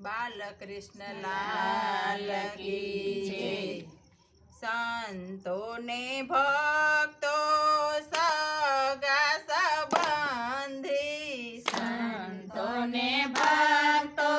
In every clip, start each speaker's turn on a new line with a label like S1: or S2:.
S1: બાલકૃષ્ણ લાલ કી જય। સંતો ને ભક્તો સગા સંબંધી,
S2: સંતો ને ભક્તો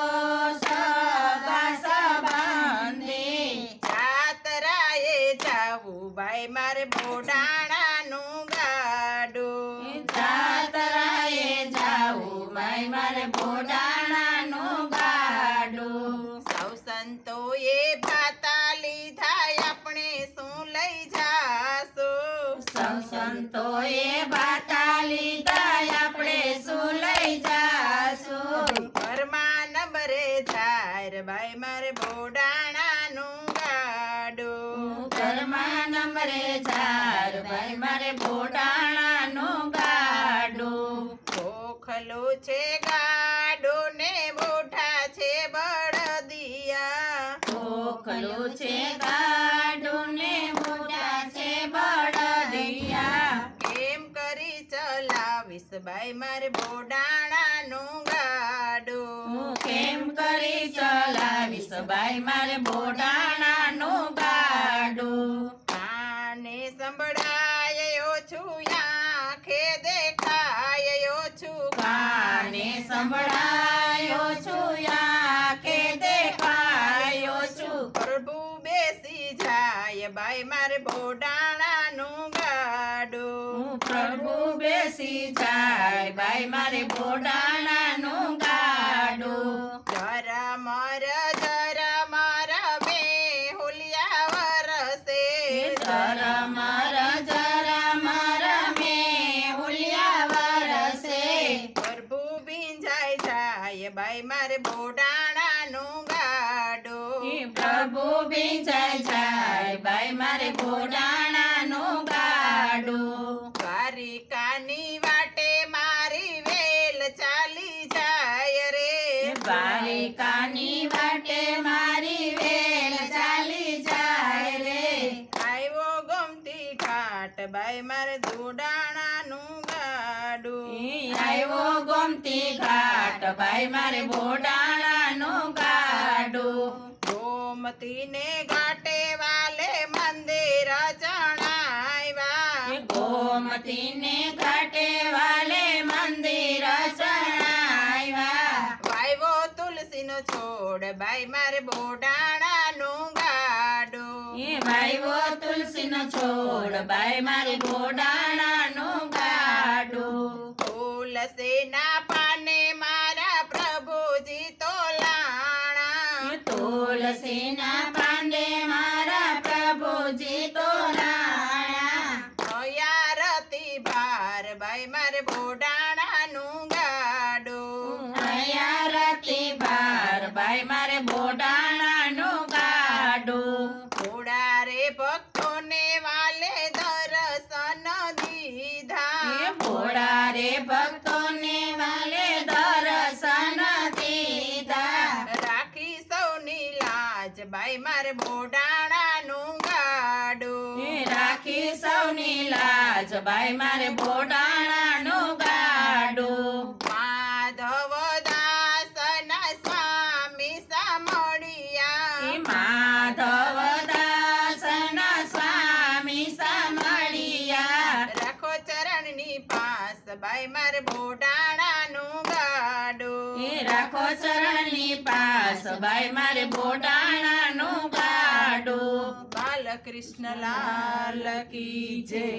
S2: સગા સંબંધી,
S1: જાતરાએ જાવું ભાઈ મારે બોડાણાનું ગાડું,
S2: જાતરાએ જાવું ભાઈ મારે બોડાણાનું ગાડું।
S1: સૌ સંતોએ ભાતા લીધા આપણે શું લઈ જાશું,
S2: સૌ સંતોએ ભાતા લીધા આપણે શું લઈ જાશું।
S1: ઘરમાં નંબરે ધાર ભાઈ મારે બોડાણાનું ગાડું,
S2: ઘરમાં નંબરે ધાર ભાઈ મારે બોડાણાનું ગાડું।
S1: ખોખલો છે ગાડો ને મોઢા છે બળદિયા,
S2: ખોખલું છે ગાડું ને મોટા છે બળદિયા,
S1: કેમ કરી ચલાવીશ ભાઈ મારે બોડાણાનું ગાડું,
S2: કેમ કરી ચલાવીશ ભાઈ મારે બોડાણાનું ગાડું।
S1: કાને સંભળાય ઓછું આંખે દેખાય ઓછું,
S2: કાને સંભળાયો છું આંખે દેખાયો છું,
S1: પ્રભુ બેસી જાય ભાઈ મારે બોડાણાનું ગાડું,
S2: પ્રભુ બેસી જાય ભાઈ મારે બોડાણાનું ગાડું।
S1: જરા મારા બે હોલિયા વરસે,
S2: જરા મારા મેં હુલિયા વરસે,
S1: પ્રભુ ભીંજાઈ જાય ભાઈ મારે બોડાણાનું ગાડું,
S2: પ્રભુ ભીંજાઈ જાય ભાઈ મારે બોડાણાનું ગાડું।
S1: દ્વારિકાની વાટે મારી વેલ ચાલી જાય રે,
S2: દ્વારિકાની વાટે મારી વેલ ચાલી જાય રે,
S1: આવ્યો ગમતી ઘાટ ભાઈ મારે બોડાણાનું ગાડું,
S2: આવ્યો ગોમતી ઘાટ ભાઈ મારે બોડાણાનું ગાડું।
S1: ગોમતી ને ઘાટે વાલે મંદિર ચણાવ્યા,
S2: ગોમતી ને ઘાટે વાલે મંદિર ચણાવ્યા,
S1: વાયવો તુલસીનો છોડ ભાઈ મારે બોડાણાનું ગાડું,
S2: વાયવો તુલસીનો છોડ ભાઈ મારે બોડાણાનું ગાડું।
S1: તુલસીના પાને મારા પ્રભુજી તોલાણા,
S2: તુલસીના પાંડે મારા પ્રભુજી તોલાણા,
S1: આરતી ભાર ભાઈ મારે બોડાણાનું ગાડું,
S2: આરતી ભાર ભાઈ મારે બોડાણાનું ગાડું।
S1: થોડા રે ભક્તોને વાલે દર્શન દીધા,
S2: ભોળા રે ભક્તોને વાલે દર્શન દીધા,
S1: રાખી સૌની લાજ ભાઈ મારે બોડાણાનું ગાડું,
S2: રાખી સૌની લાજ ભાઈ મારે બોડાણાનું ગાડું।
S1: માધવ દાસના સ્વામી સામળિયા,
S2: માધવ દાસના સ્વામી સામળિયા,
S1: રાખો ચરણની પાસ ભાઈ મારે બોડાણાનું ગાડું,
S2: રાખો ચરણની પાસ ભાઈ મારે બોડાણાનું ગાડું।
S1: બાલકૃષ્ણ લાલ કી જય।